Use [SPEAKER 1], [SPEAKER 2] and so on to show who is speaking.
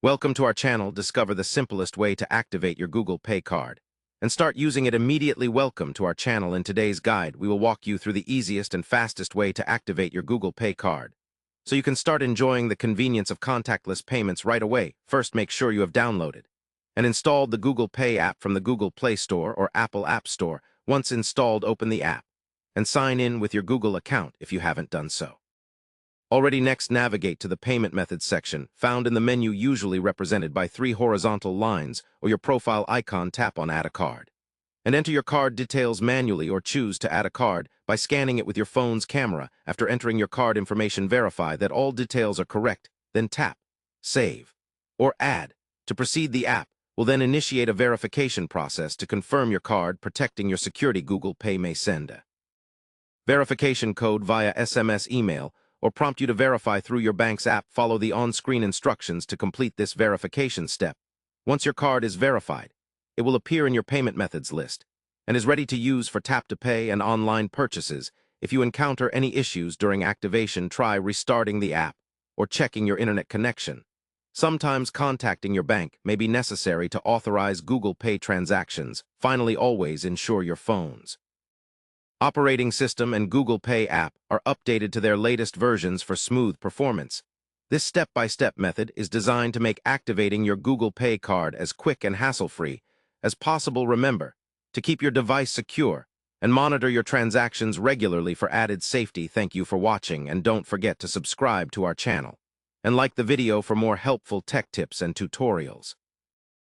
[SPEAKER 1] Welcome to our channel. Discover the simplest way to activate your Google Pay card and start using it immediately. Welcome to our channel. In today's guide, we will walk you through the easiest and fastest way to activate your Google Pay card so you can start enjoying the convenience of contactless payments right away. First, make sure you have downloaded and installed the Google Pay app from the Google Play Store or Apple App Store. Once installed, open the app and sign in with your Google account if you haven't done so. Next, navigate to the Payment Methods section, found in the menu usually represented by 3 horizontal lines or your profile icon. Tap on Add a Card and enter your card details manually, or choose to add a card by scanning it with your phone's camera. After entering your card information, verify that all details are correct, then tap Save or Add to proceed. The app will then initiate a verification process to confirm your card, protecting your security. Google Pay may send a verification code via SMS, email, or prompt you to verify through your bank's app. Follow the on-screen instructions to complete this verification step. Once your card is verified, it will appear in your payment methods list and is ready to use for tap-to-pay and online purchases. If you encounter any issues during activation, try restarting the app or checking your internet connection. Sometimes contacting your bank may be necessary to authorize Google Pay transactions. Finally, always ensure your phone's operating system and Google Pay app are updated to their latest versions for smooth performance. This step-by-step method is designed to make activating your Google Pay card as quick and hassle-free as possible. Remember to keep your device secure and monitor your transactions regularly for added safety. Thank you for watching, and don't forget to subscribe to our channel and like the video for more helpful tech tips and tutorials.